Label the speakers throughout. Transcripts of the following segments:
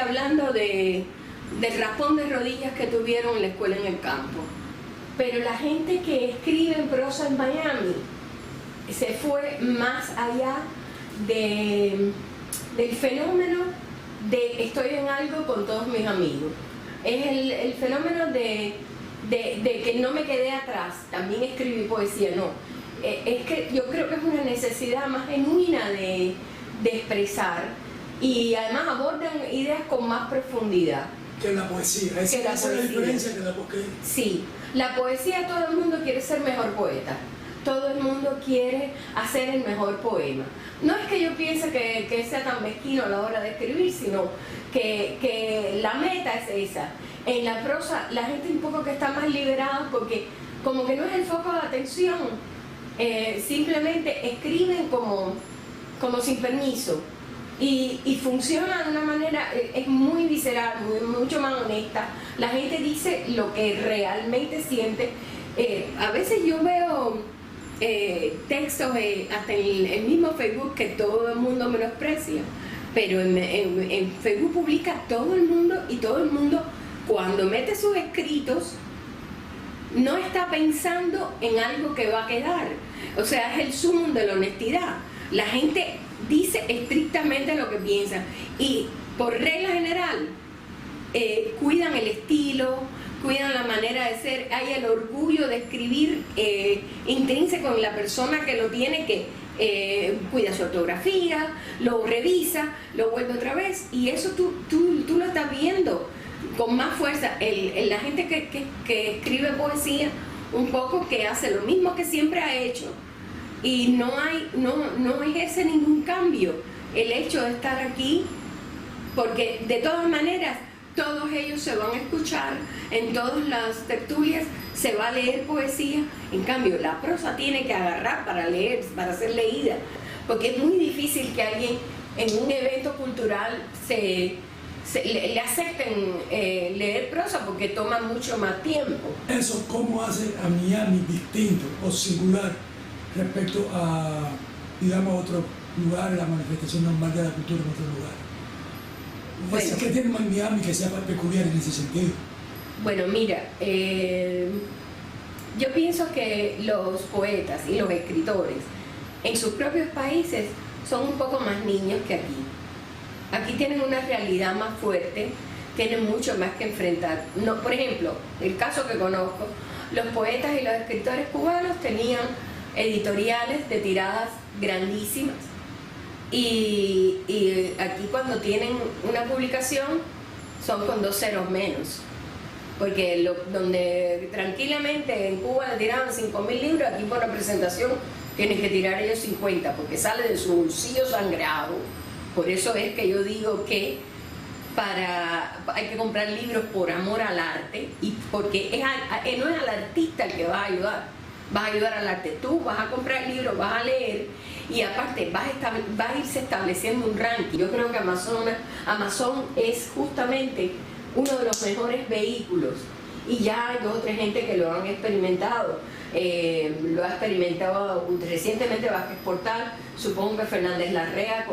Speaker 1: hablando del raspón de rodillas que tuvieron en la escuela en el campo. Pero la gente que escribe en prosa en Miami se fue más allá del fenómeno de estoy en algo con todos mis amigos. Es el fenómeno de que no me quedé atrás, también escribí poesía, no. Es que yo creo que es una necesidad más genuina de expresar, y además abordan ideas con más profundidad.
Speaker 2: Que la poesía, esa es la diferencia que la poesía.
Speaker 1: Sí, la poesía, todo el mundo quiere ser mejor poeta, todo el mundo quiere hacer el mejor poema. No es que yo piense que sea tan mezquino a la hora de escribir, sino que la meta es esa. En la prosa la gente un poco que está más liberada porque como que no es el foco de atención, simplemente escriben como sin permiso. Y funciona de una manera, es muy visceral, mucho más honesta. La gente dice lo que realmente siente. A veces yo veo textos hasta en el mismo Facebook que todo el mundo menosprecia, pero en Facebook publica todo el mundo, y todo el mundo cuando mete sus escritos no está pensando en algo que va a quedar. O sea, es el sumum de la honestidad. La gente dice estrictamente lo que piensa y por regla general cuidan el estilo, cuidan la manera de ser, hay el orgullo de escribir intrínseco en la persona que lo tiene, que cuida su ortografía, lo revisa, lo vuelve otra vez, y eso tú lo estás viendo con más fuerza. La gente que escribe poesía un poco, que hace lo mismo que siempre ha hecho, y no ejerce ningún cambio el hecho de estar aquí, porque de todas maneras todos ellos se van a escuchar, en todas las tertulias se va a leer poesía. En cambio la prosa tiene que agarrar para leer, para ser leída, porque es muy difícil que alguien en un evento cultural le acepten leer prosa, porque toma mucho más tiempo.
Speaker 2: Eso, ¿cómo hace a Miami distinto o singular respecto a, digamos, otros lugares, la manifestación normal de la cultura en otro lugar?
Speaker 1: Bueno,
Speaker 2: ¿Qué tiene Miami que sea peculiar en ese sentido?
Speaker 1: Bueno, mira, yo pienso que los poetas y los escritores en sus propios países son un poco más niños que aquí. Aquí tienen una realidad más fuerte, tienen mucho más que enfrentar. No, por ejemplo, el caso que conozco, los poetas y los escritores cubanos tenían editoriales de tiradas grandísimas, y aquí cuando tienen una publicación son con 2 ceros menos, porque donde tranquilamente en Cuba le tiraban 5.000 libros, aquí por la presentación tienen que tirar ellos 50, porque sale de su bolsillo sangrado. Por eso es que yo digo que hay que comprar libros por amor al arte, y porque no es al artista el que va a ayudar. Vas a ayudar al arte, tú vas a comprar libros, vas a leer, y aparte va a irse estableciendo un ranking. Yo creo que Amazon es justamente uno de los mejores vehículos, y ya hay 2 o 3 gente que lo han experimentado. Lo ha experimentado recientemente Vázquez Portal, supongo que Fernández Larrea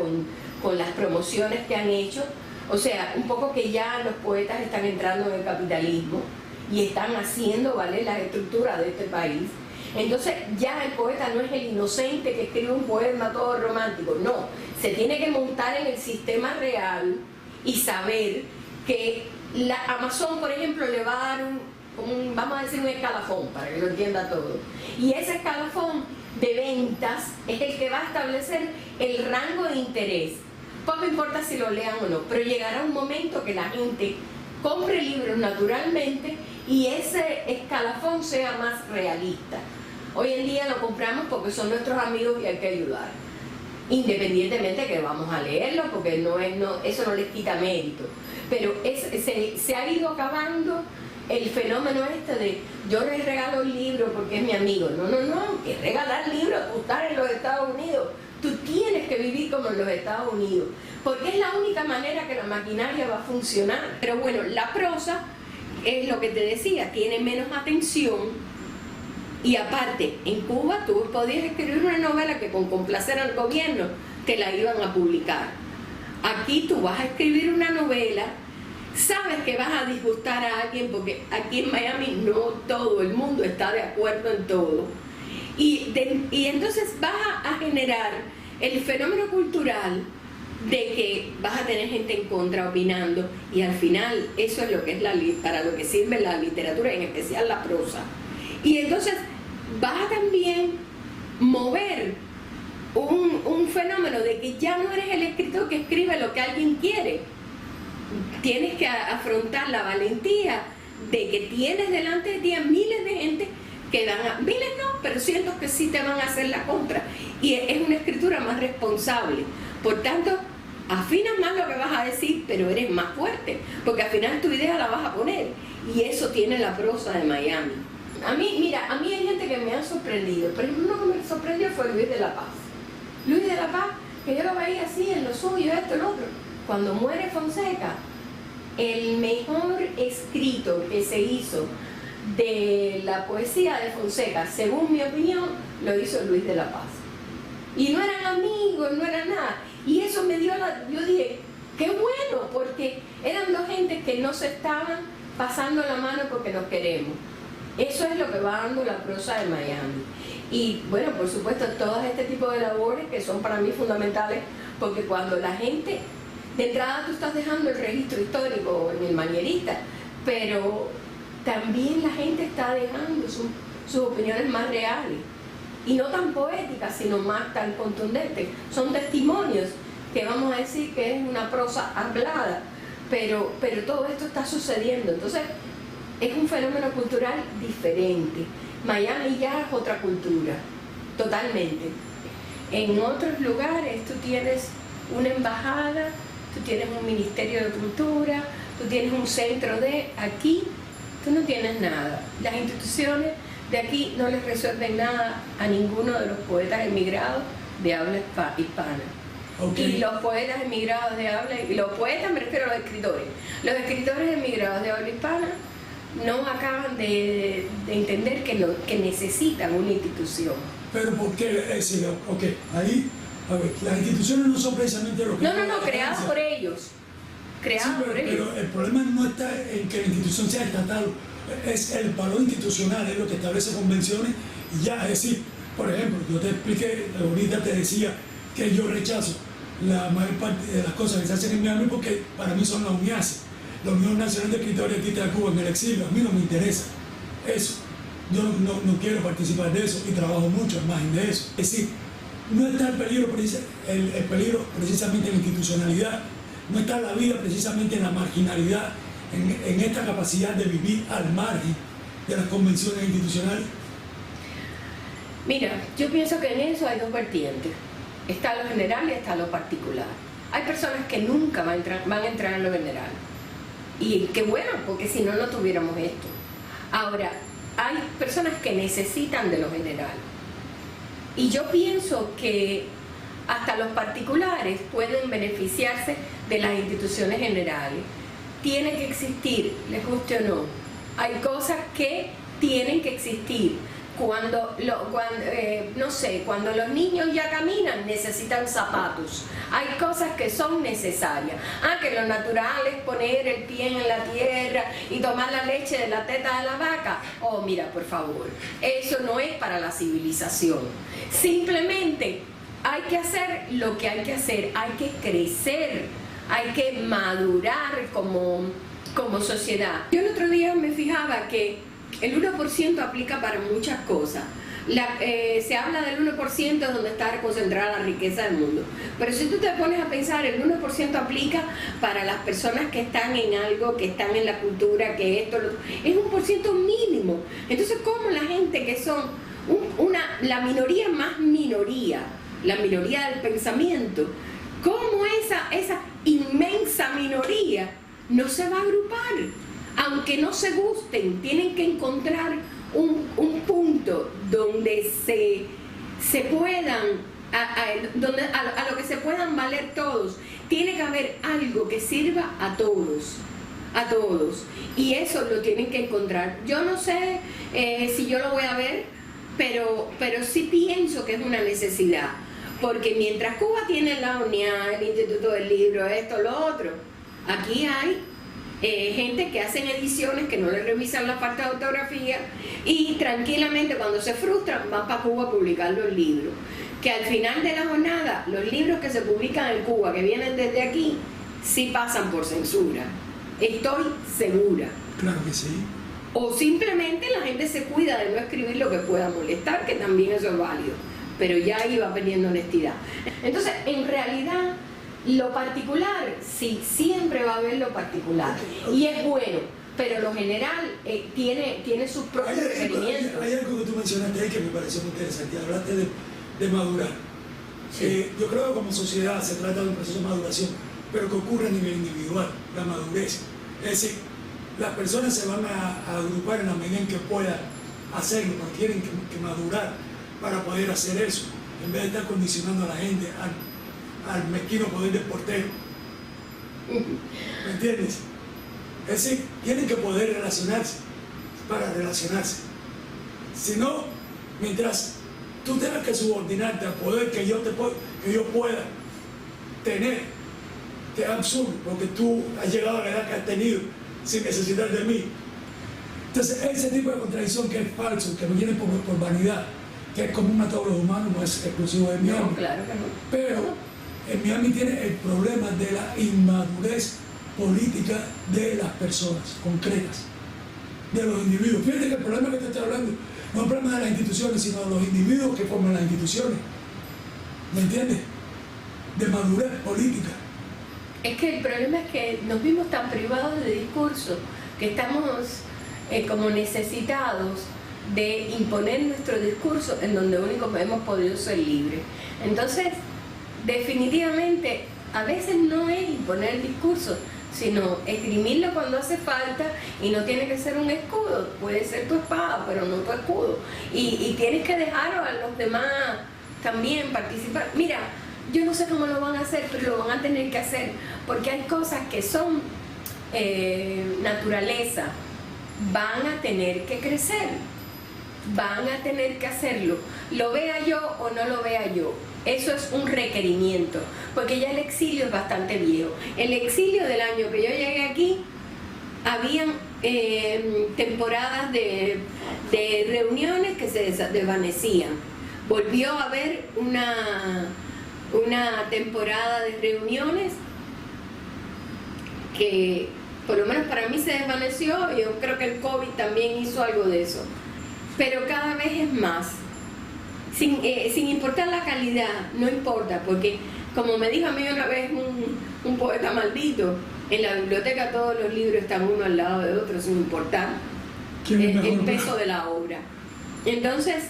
Speaker 1: con las promociones que han hecho. O sea, un poco que ya los poetas están entrando en el capitalismo y están haciendo valer las estructuras de este país. Entonces ya el poeta no es el inocente que escribe un poema todo romántico, no, se tiene que montar en el sistema real y saber que Amazon, por ejemplo, le va a dar vamos a decir, un escalafón, para que lo entienda todo, y ese escalafón de ventas es el que va a establecer el rango de interés. Poco importa si lo lean o no, pero llegará un momento que la gente compre libros naturalmente y ese escalafón sea más realista. Hoy en día lo compramos porque son nuestros amigos y hay que ayudar, independientemente que vamos a leerlo, porque eso no les quita mérito. Pero se ha ido acabando el fenómeno de yo les regalo el libro porque es mi amigo. No, que regalar libros, tú estás en los Estados Unidos, tú tienes que vivir como en los Estados Unidos, porque es la única manera que la maquinaria va a funcionar. Pero bueno, la prosa es lo que te decía, tiene menos atención. Y aparte, en Cuba tú podías escribir una novela que con complacer al gobierno te la iban a publicar. Aquí tú vas a escribir una novela sabes que vas a disgustar a alguien, porque aquí en Miami no todo el mundo está de acuerdo en todo. Y entonces vas a generar el fenómeno cultural de que vas a tener gente en contra opinando, y al final eso es lo que es para lo que sirve la literatura, en especial la prosa. Y entonces vas a también mover un fenómeno de que ya no eres el escritor que escribe lo que alguien quiere. Tienes que afrontar la valentía de que tienes delante de ti a miles de gente que miles no, pero cientos que sí te van a hacer la contra. Y es una escritura más responsable. Por tanto, afinas más lo que vas a decir, pero eres más fuerte, porque al final tu idea la vas a poner. Y eso tiene la prosa de Miami. A mí hay gente que me ha sorprendido. Pero uno que me sorprendió fue Luis de la Paz. Luis de la Paz, que yo lo veía así en lo suyo, esto, lo otro. Cuando muere Fonseca, el mejor escrito que se hizo de la poesía de Fonseca, según mi opinión, lo hizo Luis de la Paz. Y no eran amigos, no era nada. Y eso me dio yo dije, qué bueno, porque eran dos gentes que no se estaban pasando la mano porque nos queremos. Eso es lo que va dando la prosa de Miami. Y bueno, por supuesto, todo este tipo de labores que son para mí fundamentales, porque cuando la gente, de entrada tú estás dejando el registro histórico en el manierista, pero también la gente está dejando sus opiniones más reales, y no tan poéticas, sino más tan contundentes. Son testimonios que vamos a decir que es una prosa hablada, pero todo esto está sucediendo. Entonces es un fenómeno cultural diferente. Miami ya es otra cultura, totalmente. En otros lugares tú tienes una embajada, tú tienes un ministerio de cultura, tú tienes un centro de... Aquí tú no tienes nada. Las instituciones de aquí no les resuelven nada a ninguno de los poetas emigrados de habla hispana. Okay. Y los poetas emigrados de habla... Y los poetas, me refiero a los escritores. Los escritores emigrados de habla hispana no acaban de entender que necesitan una institución.
Speaker 2: Pero ¿por qué? Ahí, a ver, las instituciones no son precisamente lo que...
Speaker 1: No, creadas por ellos. Creadas por ellos.
Speaker 2: Pero el problema no está en que la institución sea estatal, es el valor institucional, es lo que establece convenciones y ya. Es decir, por ejemplo, yo te expliqué, ahorita te decía que yo rechazo la mayor parte de las cosas que se hacen en Miami porque para mí son la UNIACE, la Unión Nacional de Escritores y Artistas de Cuba en el exilio. A mí no me interesa eso. Yo no quiero participar de eso y trabajo mucho al margen de eso. Es decir, no está el peligro precisamente en la institucionalidad, no está la vida precisamente en la marginalidad, en esta capacidad de vivir al margen de las convenciones institucionales.
Speaker 1: Mira, yo pienso que en eso hay dos vertientes. Está lo general y está lo particular. Hay personas que nunca van a entrar en lo general. Y qué bueno, porque si no, no tuviéramos esto. Ahora, hay personas que necesitan de lo general. Y yo pienso que hasta los particulares pueden beneficiarse de las instituciones generales. Tiene que existir, les guste o no. Hay cosas que tienen que existir. Cuando los niños ya caminan, necesitan zapatos. Hay cosas que son necesarias. Que lo natural es poner el pie en la tierra y tomar la leche de la teta de la vaca. Oh, mira, por favor, eso no es para la civilización. Simplemente hay que hacer lo que hay que hacer. Hay que crecer, hay que madurar como sociedad. Yo el otro día me fijaba que el 1% aplica para muchas cosas. Se habla del 1% donde está concentrada la riqueza del mundo. Pero si tú te pones a pensar, el 1% aplica para las personas que están en algo, que están en la cultura, que esto, es 1% mínimo. Entonces, ¿cómo la gente que son la minoría más minoría, la minoría del pensamiento, cómo esa inmensa minoría no se va a agrupar? Aunque no se gusten, tienen que encontrar un punto donde se puedan, a lo que se puedan valer todos. Tiene que haber algo que sirva a todos. Y eso lo tienen que encontrar. Yo no sé si yo lo voy a ver, pero sí pienso que es una necesidad. Porque mientras Cuba tiene la UNIA, el Instituto del Libro, esto, lo otro, aquí hay gente que hacen ediciones que no le revisan la falta de ortografía y tranquilamente cuando se frustran van para Cuba a publicar los libros. Que al final de la jornada, los libros que se publican en Cuba, que vienen desde aquí, sí pasan por censura. Estoy segura.
Speaker 2: Claro que sí.
Speaker 1: O simplemente la gente se cuida de no escribir lo que pueda molestar, que también eso es válido. Pero ya iba perdiendo honestidad. Entonces, en realidad, lo particular, sí, siempre va a haber lo particular. Y es bueno, pero lo general tiene sus propios requerimientos.
Speaker 2: Hay algo que tú mencionaste ahí que me pareció muy interesante. Hablaste de madurar. Sí. Yo creo que como sociedad se trata de un proceso de maduración, pero que ocurre a nivel individual, la madurez. Es decir, las personas se van a agrupar en la medida en que puedan hacerlo, porque tienen que madurar para poder hacer eso, en vez de estar condicionando a la gente al mezquino poder del portero. ¿Me entiendes? Es decir, tienen que poder relacionarse para relacionarse. Si no, mientras tú tengas que subordinarte al poder que yo pueda tener, que es absurdo, porque tú has llegado a la edad que has tenido sin necesitar de mí. Entonces, ese tipo de contradicción que es falso, que viene por vanidad, que es común a todos los humanos, no es exclusivo de Miami.
Speaker 1: No, claro que no.
Speaker 2: Pero en Miami tiene el problema de la inmadurez política de las personas concretas, de los individuos. Fíjate que el problema que te estoy hablando no es un problema de las instituciones, sino de los individuos que forman las instituciones. ¿Me entiendes? De madurez política.
Speaker 1: Es que el problema es que nos vimos tan privados de discurso que estamos como necesitados de imponer nuestro discurso en donde único hemos podido ser libres. Entonces, definitivamente, a veces no es imponer el discurso, sino esgrimirlo cuando hace falta, y no tiene que ser un escudo, puede ser tu espada, pero no tu escudo. Y tienes que dejar a los demás también participar. Mira, yo no sé cómo lo van a hacer, pero lo van a tener que hacer, porque hay cosas que son naturaleza, van a tener que crecer, van a tener que hacerlo, lo vea yo o no lo vea yo. Eso es un requerimiento, porque ya el exilio es bastante viejo. El exilio del año que yo llegué aquí, habían temporadas de reuniones que se desvanecían. Volvió a haber una temporada de reuniones que por lo menos para mí se desvaneció. Yo creo que el COVID también hizo algo de eso, pero cada vez es más, sin importar la calidad, no importa, porque como me dijo a mí una vez un poeta maldito, en la biblioteca todos los libros están uno al lado de otro sin importar el peso de la obra. Entonces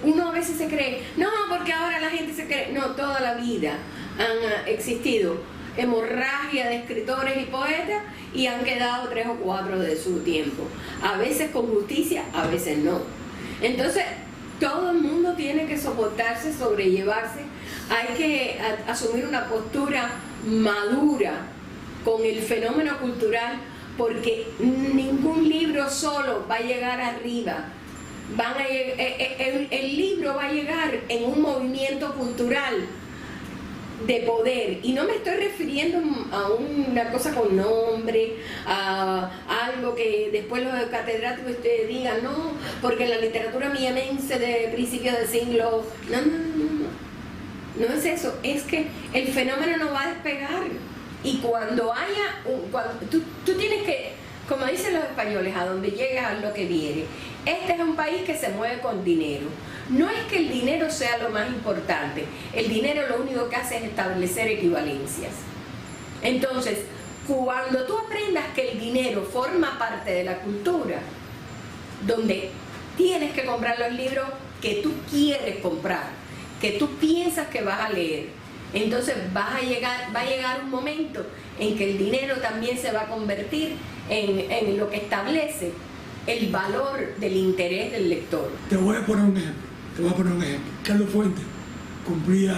Speaker 1: uno a veces se cree, no, porque ahora la gente se cree, no, toda la vida han existido hemorragia de escritores y poetas y han quedado 3 o 4 de su tiempo, a veces con justicia, a veces no. Entonces todo el mundo tiene que soportarse, sobrellevarse, hay que asumir una postura madura con el fenómeno cultural, porque ningún libro solo va a llegar arriba. El libro va a llegar en un movimiento cultural de poder, y no me estoy refiriendo a una cosa con nombre, a algo que después los catedráticos ustedes digan, no, porque la literatura miamense de principios del siglo, no es eso, es que el fenómeno no va a despegar, y cuando haya tú tienes que, como dicen los españoles, a donde llega lo que viene. Este es un país que se mueve con dinero. No es que el dinero sea lo más importante, el dinero lo único que hace es establecer equivalencias. Entonces, cuando tú aprendas que el dinero forma parte de la cultura, donde tienes que comprar los libros que tú quieres comprar, que tú piensas que vas a leer, entonces va a llegar un momento en que el dinero también se va a convertir en lo que establece el valor del interés del lector.
Speaker 2: Te voy a poner un ejemplo. Carlos Fuentes cumplía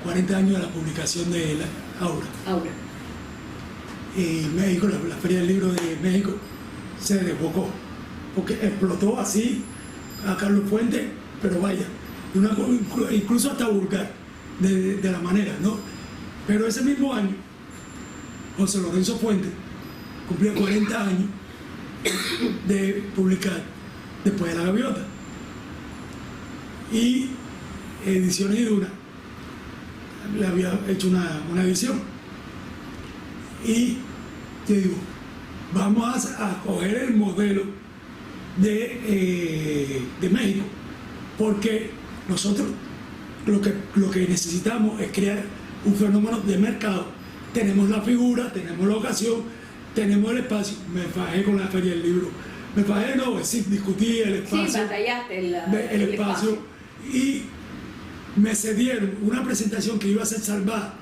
Speaker 2: 40 años de la publicación de Aura. Y México, la Feria del Libro de México, se desbocó, porque explotó así a Carlos Fuentes, pero vaya, incluso hasta vulgar, de la manera, ¿no? Pero ese mismo año, José Lorenzo Fuentes cumplía 40 años de publicar Después de la Gaviota. Y Ediciones Iduna le había hecho una edición. Y yo digo, vamos a coger el modelo de México, porque nosotros lo que necesitamos es crear un fenómeno de mercado. Tenemos la figura, tenemos la ocasión, tenemos el espacio. Me fajé con la Feria del Libro. Me fajé, no, sí, discutí el espacio.
Speaker 1: Sí, batallaste
Speaker 2: el espacio. Y me cedieron una presentación que iba a ser Salvá.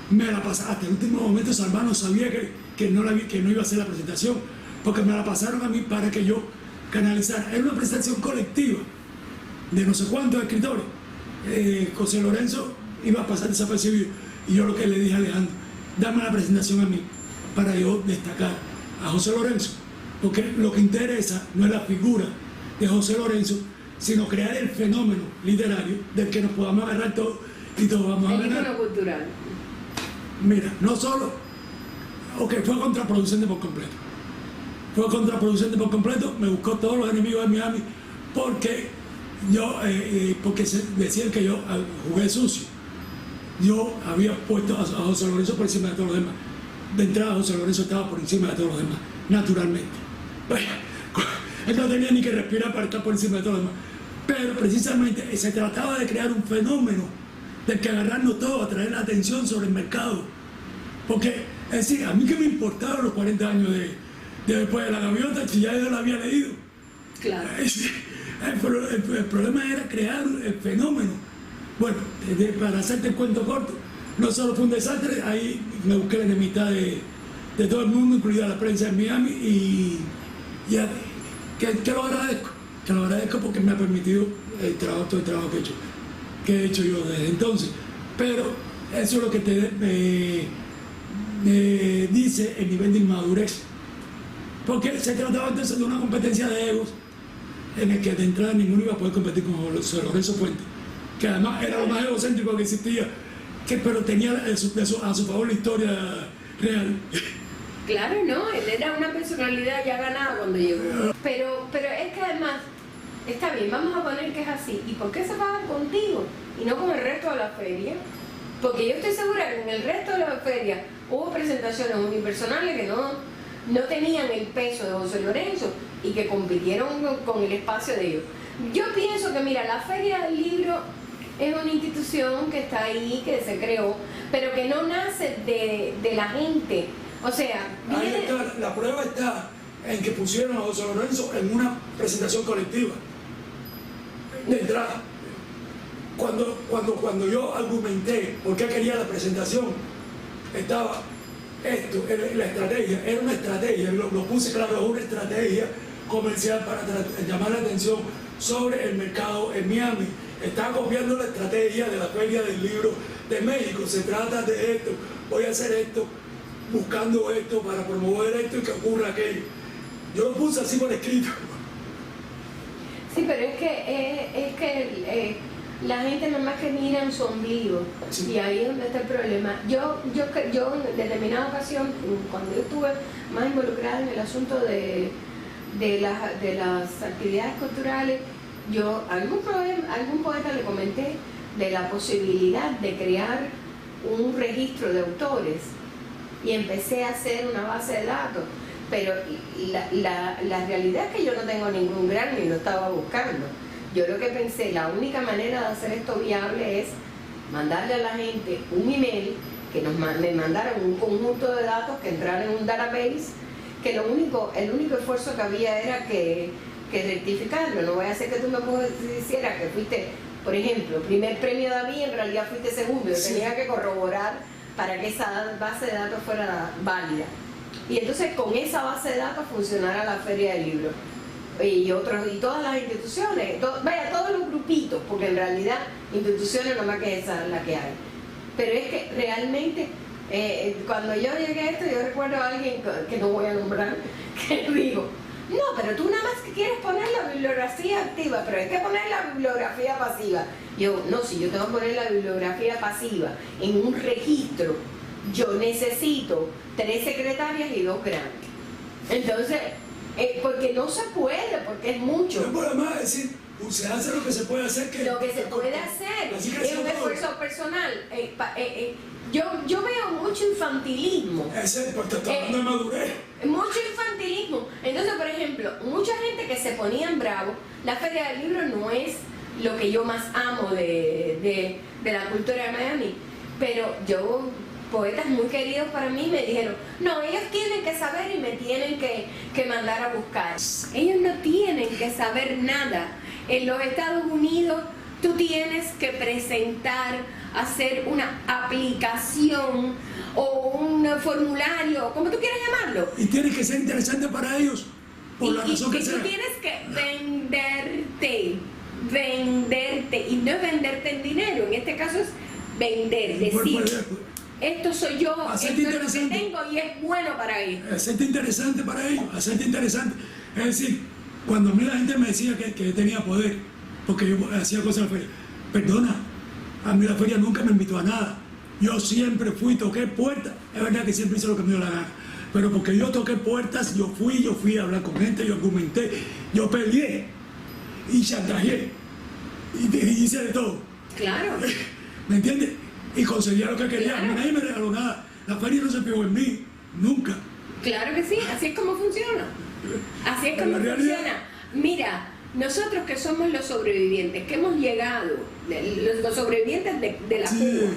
Speaker 2: Me la pasaron, hasta el último momento Salvá no sabía que no iba a hacer la presentación, porque me la pasaron a mí para que yo canalizara. Era una presentación colectiva de no sé cuántos escritores. José Lorenzo iba a pasar desapercibido, y yo lo que le dije a Alejandro, dame la presentación a mí para yo destacar a José Lorenzo, porque lo que interesa no es la figura de José Lorenzo, sino crear el fenómeno literario del que nos podamos agarrar todos y todos vamos a ganar.
Speaker 1: El icono cultural.
Speaker 2: Mira, no solo, fue contraproducente por completo. Fue contraproducente por completo, me buscó todos los enemigos de Miami, porque decían que yo jugué sucio. Yo había puesto a José Lorenzo por encima de todos los demás. De entrada, José Lorenzo estaba por encima de todos los demás, naturalmente. Él no tenía ni que respirar para estar por encima de todos los demás. Pero precisamente se trataba de crear un fenómeno del que agarrarnos todos, atraer la atención sobre el mercado. Porque, es decir, a mí que me importaban los 40 años de Después de la Gaviota, si ya yo la había leído.
Speaker 1: Claro.
Speaker 2: El problema era crear el fenómeno. Bueno, para hacerte el cuento corto, no solo fue un desastre, ahí me busqué la enemistad de todo el mundo, incluida la prensa en Miami, y ya, que lo agradezco porque me ha permitido todo el trabajo que he hecho yo desde entonces. Pero eso es lo que me dice el nivel de inmadurez, porque se trataba entonces de una competencia de egos en el que de entrada ninguno iba a poder competir con José Lorenzo Fuentes, que además era lo más egocéntrico que existía, pero tenía a su favor la historia real.
Speaker 1: Claro, no, él era una personalidad ya ganada cuando llegó. Pero es que además, está bien, vamos a poner que es así. ¿Y por qué se pagan contigo y no con el resto de la feria? Porque yo estoy segura que en el resto de la feria hubo presentaciones unipersonales que no tenían el peso de José Lorenzo y que compitieron con el espacio de ellos. Yo pienso que, mira, la Feria del Libro es una institución que está ahí, que se creó, pero que no nace de la gente. O sea,
Speaker 2: ahí está, la prueba está en que pusieron a José Lorenzo en una presentación colectiva. De entrada, cuando yo argumenté por qué quería la presentación, estaba esto, la estrategia, era una estrategia, lo puse claro, es una estrategia comercial para llamar la atención sobre el mercado en Miami. Está copiando la estrategia de la Feria del Libro de México. Se trata de esto, voy a hacer esto, buscando esto para promover esto y que ocurra aquello. Yo lo puse así por escrito.
Speaker 1: Sí, pero es que la gente nada más que mira en su ombligo, sí. Y ahí es donde está el problema. Yo en determinada ocasión, cuando yo estuve más involucrada en el asunto de las actividades culturales, yo a algún poeta le comenté de la posibilidad de crear un registro de autores y empecé a hacer una base de datos, pero la realidad es que yo no tengo ningún Grammy ni lo estaba buscando. Yo lo que pensé, la única manera de hacer esto viable es mandarle a la gente un email, que me mandaran un conjunto de datos que entraran en un database, que el único esfuerzo que había era que rectificarlo. No voy a hacer que tú me hicieras que fuiste, por ejemplo, primer premio David, en realidad fuiste segundo. Yo tenía que corroborar para que esa base de datos fuera válida. Y entonces con esa base de datos funcionara la Feria del Libro. Y todas las instituciones, todos los grupitos, porque en realidad instituciones nomás que esa es la que hay. Pero es que realmente, cuando yo llegué a esto, yo recuerdo a alguien que no voy a nombrar, que dijo, no, pero tú nada más que quieres poner la bibliografía activa, pero hay que poner la bibliografía pasiva. Yo, no, si yo tengo que poner la bibliografía pasiva en un registro yo necesito 3 secretarias y 2 grandes. Entonces, porque no se puede, porque es mucho.
Speaker 2: No por más decir, se hace lo que se puede hacer.
Speaker 1: Lo que se puede hacer es un esfuerzo personal. Yo veo mucho infantilismo.
Speaker 2: Ese, porque está hablando de madurez.
Speaker 1: Mucho infantilismo. Entonces, por ejemplo, mucha gente que se ponía en bravo, la Feria del Libro no es lo que yo más amo de la cultura de Miami, pero poetas muy queridos para mí me dijeron, no, ellos tienen que saber y me tienen que mandar a buscar. Ellos no tienen que saber nada. En los Estados Unidos tú tienes que presentar, hacer una aplicación o un formulario, como tú quieras llamarlo.
Speaker 2: Y tiene que ser interesante para ellos, por la razón que sea.
Speaker 1: Y tú tienes que venderte, y no es venderte en dinero, en este caso es vender, decir, esto soy yo, esto es lo que tengo y es bueno para ellos.
Speaker 2: Hacerte interesante para ellos, hacerte interesante. Es decir, cuando a mí la gente me decía que tenía poder, porque yo hacía cosas en la feria, perdona, a mí la feria nunca me invitó a nada. Yo siempre fui, toqué puertas. Es verdad que siempre hice lo que me dio la gana, pero porque yo toqué puertas, yo fui a hablar con gente, yo argumenté, yo peleé y chantajeé y hice de todo.
Speaker 1: Claro.
Speaker 2: ¿Me entiendes? Y conseguía lo que quería. Claro. Nadie me regaló nada. La feria no se fijó en mí, nunca.
Speaker 1: Claro que sí, así es como funciona. Así es como funciona. Mira, nosotros que somos los sobrevivientes, que hemos llegado, los sobrevivientes de la Cuba,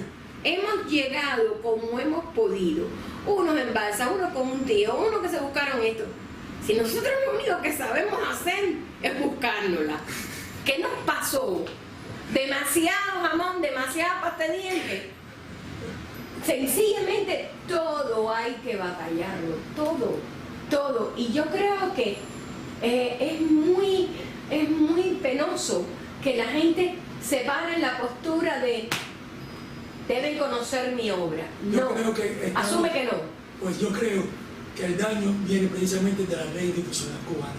Speaker 1: hemos llegado como hemos podido. Unos en balsa, unos con un tío, unos que se buscaron esto. Si nosotros lo único que sabemos hacer es buscárnosla. ¿Qué nos pasó? Demasiado jamón, demasiada pasta de dientes. Sencillamente todo hay que batallarlo, todo. Y yo creo que es muy penoso que la gente se pare en la postura de deben conocer mi obra. No, asume que no.
Speaker 2: Pues yo creo que el daño viene precisamente de la ley institucional cubana,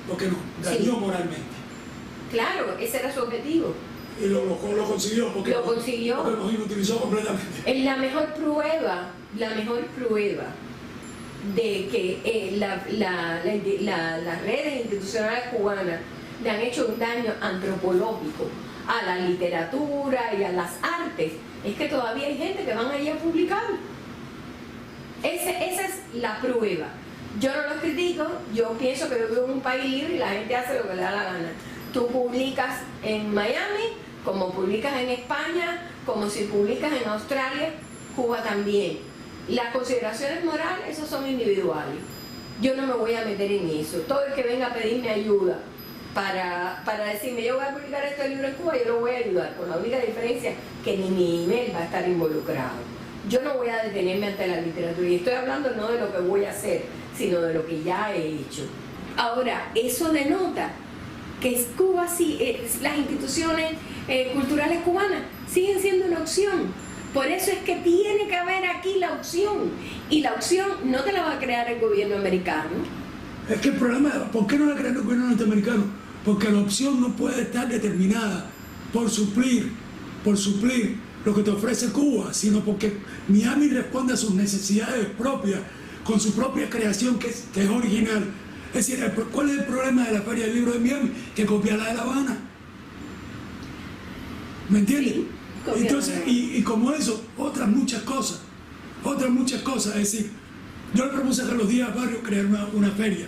Speaker 2: porque nos dañó moralmente.
Speaker 1: Claro, ese era su objetivo.
Speaker 2: Y lo consiguió, porque
Speaker 1: lo consiguió.
Speaker 2: Porque nos inutilizó completamente.
Speaker 1: Es la mejor prueba de que las redes institucionales cubanas le han hecho un daño antropológico a la literatura y a las artes. Es que todavía hay gente que van allí a publicar. Esa es la prueba. Yo no los critico, yo pienso que yo vivo en un país libre y la gente hace lo que le da la gana. Tú publicas en Miami, como publicas en España, como si publicas en Australia, Cuba también. Las consideraciones morales, esas son individuales. Yo no me voy a meter en eso. Todo el que venga a pedirme ayuda para decirme yo voy a publicar este libro en Cuba, yo lo voy a ayudar, con la única diferencia que ni mi email va a estar involucrado. Yo no voy a detenerme ante la literatura, y estoy hablando no de lo que voy a hacer, sino de lo que ya he hecho. Ahora, eso denota que Cuba sí, las instituciones culturales cubanas siguen siendo una opción. Por eso es que tiene que haber aquí la opción, y la opción no te la va a crear el gobierno americano.
Speaker 2: Es que el problema es, ¿por qué no la crea el gobierno norteamericano? Porque la opción no puede estar determinada por suplir lo que te ofrece Cuba, sino porque Miami responde a sus necesidades propias, con su propia creación que es original. Es decir, ¿cuál es el problema de la Feria del Libro de Miami? Que copia la de La Habana. ¿Me entiendes? Sí, entonces, y como eso, otras muchas cosas. Es decir, yo le propuse a Carlos Díaz Barrio crear una feria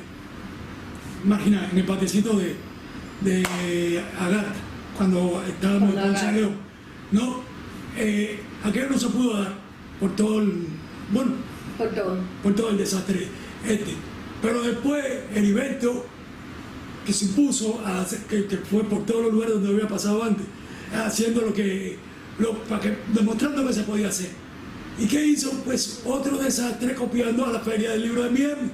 Speaker 2: marginal en el patecito de Agartha, cuando estábamos en Ponce de León. No, aquello no se pudo dar por todo el desastre Pero después Heriberto, que se impuso a hacer, que fue por todos los lugares donde había pasado antes, haciendo demostrando que se podía hacer. ¿Y qué hizo? Pues otro desastre, copiando a la Feria del Libro de Miami,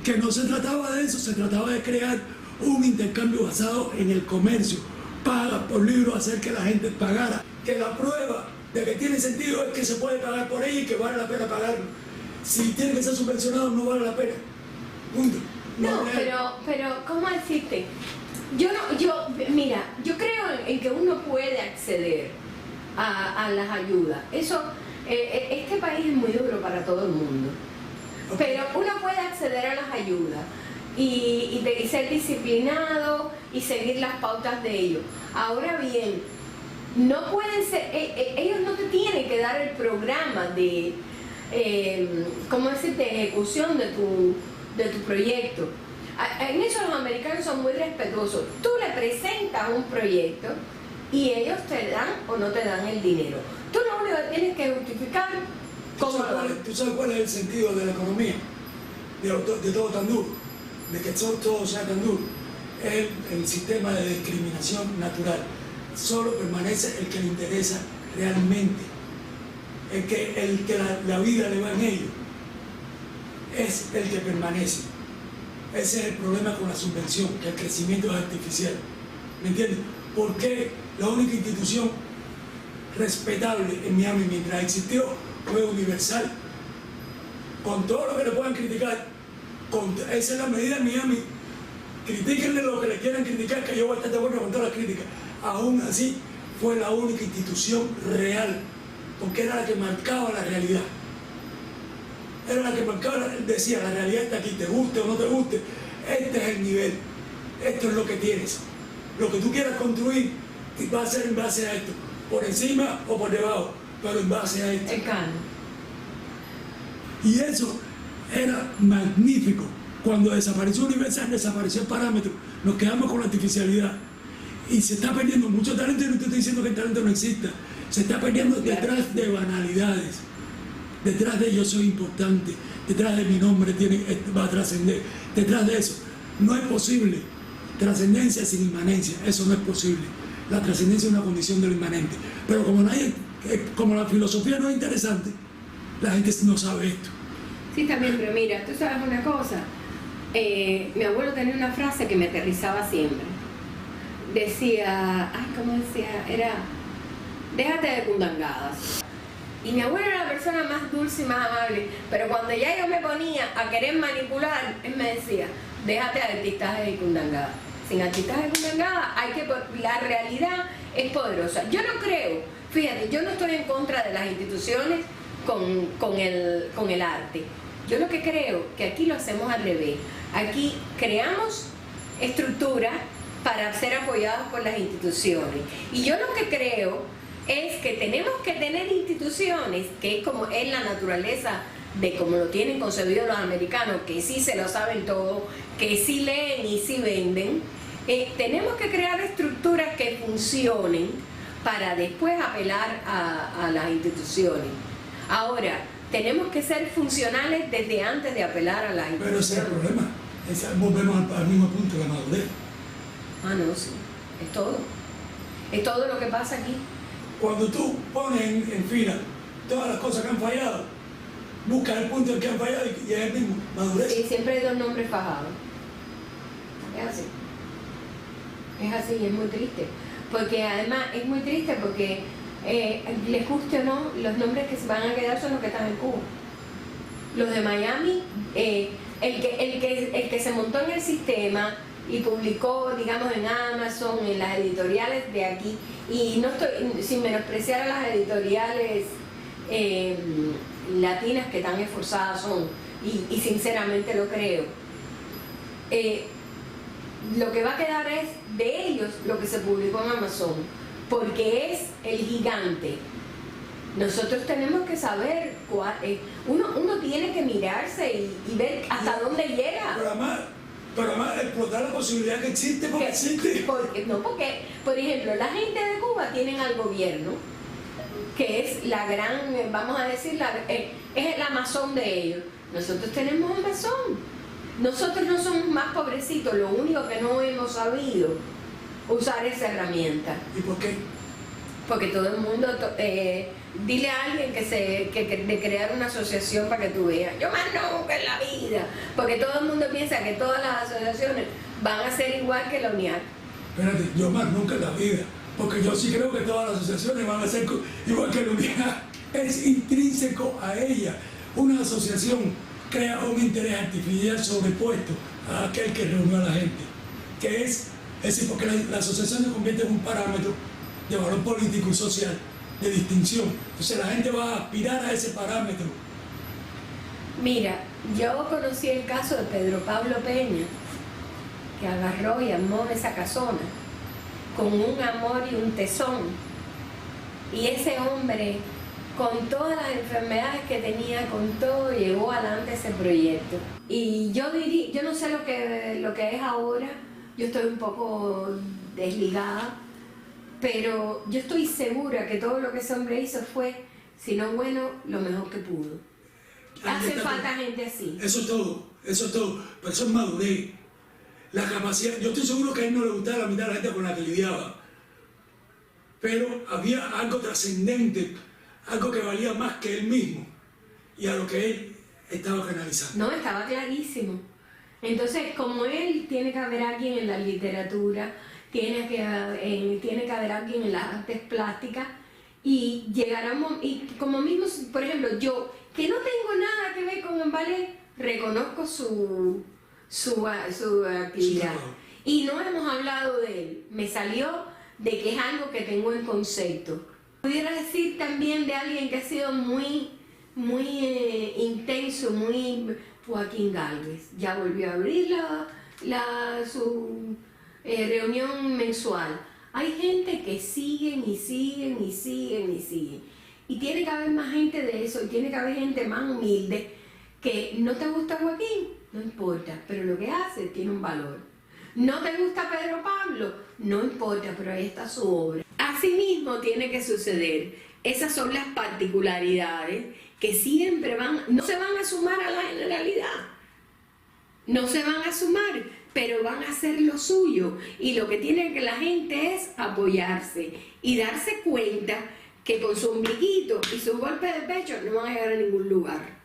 Speaker 2: que no se trataba de eso, se trataba de crear un intercambio basado en el comercio, paga por libro, hacer que la gente pagara, que la prueba de que tiene sentido es que se puede pagar por ella y que vale la pena pagarlo. Si tiene que ser subvencionado, no vale la pena. Punto.
Speaker 1: No, pero ¿cómo decirte? Mira, yo creo en que uno puede acceder a las ayudas. Eso Este país es muy duro para todo el mundo, pero uno puede acceder a las ayudas y ser disciplinado y seguir las pautas de ellos. Ahora bien, no pueden ser, ellos no te tienen que dar el programa de, ¿cómo decir?, de ejecución de tu proyecto. En eso los americanos son muy respetuosos. Tú le presentas un proyecto y ellos te dan o no te dan el dinero. Tú lo único que tienes que justificar cómo lo dan.
Speaker 2: ¿Tú sabes cuál es el sentido de la economía? De todo tan duro, de que todo sea tan duro. Es el sistema de discriminación natural. Solo permanece el que le interesa realmente. El que la vida le va en ello. Es el que permanece. Ese es el problema con la subvención, que el crecimiento es artificial. ¿Me entiendes? Porque la única institución respetable en Miami mientras existió fue Universal. Con todo lo que le puedan criticar, esa es la medida en Miami. Critíquenle lo que le quieran criticar, que yo voy a estar de acuerdo con todas las críticas. Aún así, fue la única institución real, porque era la que marcaba la realidad. Era la que marcaba, decía, la realidad está aquí, te guste o no te guste, este es el nivel, esto es lo que tienes. Lo que tú quieras construir va a ser en base a esto, por encima o por debajo, pero en base a esto.
Speaker 1: El canon.
Speaker 2: Y eso era magnífico. Cuando desapareció Universal, desapareció el parámetro, nos quedamos con la artificialidad. Y se está perdiendo mucho talento, y no te estoy diciendo que el talento no exista. Se está perdiendo detrás de banalidades. Detrás de yo soy importante, detrás de mi nombre va a trascender, detrás de eso. No es posible trascendencia sin inmanencia, eso no es posible. La trascendencia es una condición de lo inmanente. Pero como la filosofía no es interesante, la gente no sabe esto.
Speaker 1: Sí, también, pero mira, tú sabes una cosa. Mi abuelo tenía una frase que me aterrizaba siempre. Decía, ¿cómo decía? Era, déjate de cundangadas. Y mi abuelo era la persona más dulce y más amable, pero cuando ya yo me ponía a querer manipular, él me decía, déjate de artistajes y cundangadas. Sin artistajes y cundangadas, la realidad es poderosa. Yo no creo, fíjate, yo no estoy en contra de las instituciones con el arte. Yo lo que creo que aquí lo hacemos al revés. Aquí creamos estructuras para ser apoyados por las instituciones. Y yo lo que creo es que tenemos que tener instituciones, que es como es la naturaleza de como lo tienen concebido los americanos, que sí se lo saben todo, que sí leen y sí venden. Tenemos que crear estructuras que funcionen para después apelar a las instituciones. Ahora, tenemos que ser funcionales desde antes de apelar a las instituciones.
Speaker 2: Pero ese es el problema. Volvemos al mismo punto, la madurez.
Speaker 1: No, sí. Es todo. Es todo lo que pasa aquí.
Speaker 2: Cuando tú pones en fila todas las cosas que han fallado, buscas el punto en que han fallado y es el mismo, madurez.
Speaker 1: Sí, siempre hay dos nombres fajados. Es así. Es así y es muy triste. Porque además es muy triste porque, les guste o no, los nombres que se van a quedar son los que están en Cuba. Los de Miami, el que se montó en el sistema y publicó, digamos, en Amazon, en las editoriales de aquí, y no estoy sin menospreciar a las editoriales latinas que tan esforzadas son, y sinceramente lo creo. Lo que va a quedar es de ellos lo que se publicó en Amazon, porque es el gigante. Nosotros tenemos que saber uno tiene que mirarse y ver hasta dónde llega.
Speaker 2: Pero además explotar la posibilidad que existe porque existe.
Speaker 1: Porque, por ejemplo, la gente de Cuba tienen al gobierno, que es la gran, vamos a decir, es el Amazon de ellos. Nosotros tenemos Amazon. Nosotros no somos más pobrecitos, lo único que no hemos sabido usar esa herramienta.
Speaker 2: ¿Y por qué?
Speaker 1: Porque todo el mundo, dile a alguien de crear una asociación para que tú veas. Yo más nunca en la vida. Porque todo el mundo piensa que todas las asociaciones van a ser igual que la UNIAC.
Speaker 2: Espérate, yo más nunca en la vida. Porque yo sí creo que todas las asociaciones van a ser igual que la UNIAC. Es intrínseco a ella. Una asociación crea un interés artificial sobrepuesto a aquel que reunió a la gente. Que es decir, porque la asociación se convierte en un parámetro de valor político y social de distinción. Entonces la gente va a aspirar a ese parámetro.
Speaker 1: Mira, yo conocí el caso de Pedro Pablo Peña, que agarró y armó esa casona con un amor y un tesón. Y ese hombre, con todas las enfermedades que tenía, con todo, llevó adelante ese proyecto. Y yo no sé lo que es ahora, yo estoy un poco desligada, pero yo estoy segura que todo lo que ese hombre hizo fue, si no bueno, lo mejor que pudo. Hace falta gente así.
Speaker 2: Eso es todo, pero eso es madurez. La capacidad, yo estoy seguro que a él no le gustaba la mitad de la gente con la que lidiaba, pero había algo trascendente, algo que valía más que él mismo y a lo que él estaba canalizando.
Speaker 1: No, estaba clarísimo. Entonces, como él, tiene que haber alguien en la literatura, tiene que haber alguien en las artes plásticas, y llegará y como mismo, por ejemplo, yo, que no tengo nada que ver con el ballet, reconozco su actividad. Y no hemos hablado de él. Me salió de que es algo que tengo en concepto. Pudiera decir también de alguien que ha sido muy intenso, muy Joaquín Gálvez. Ya volvió a abrir su reunión mensual. Hay gente que siguen y siguen y siguen y siguen. Y tiene que haber más gente de eso, y tiene que haber gente más humilde, que no te gusta Joaquín, no importa, pero lo que hace tiene un valor. No te gusta Pedro Pablo, no importa, pero ahí está su obra. Asimismo tiene que suceder. Esas son las particularidades que siempre no se van a sumar a la generalidad. No se van a sumar, pero van a hacer lo suyo. Y lo que tiene que la gente es apoyarse y darse cuenta que con su ombliguito y su golpe de pecho no van a llegar a ningún lugar.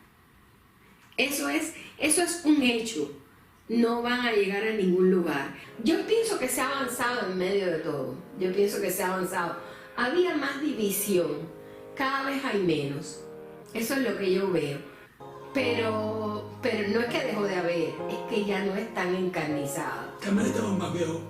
Speaker 1: Eso es un hecho. No van a llegar a ningún lugar. Yo pienso que se ha avanzado en medio de todo. Yo pienso que se ha avanzado. Había más división. Cada vez hay menos. Eso es lo que yo veo. Pero no es que dejó de haber, es que ya no es tan encarnizado.
Speaker 2: También estamos más viejos.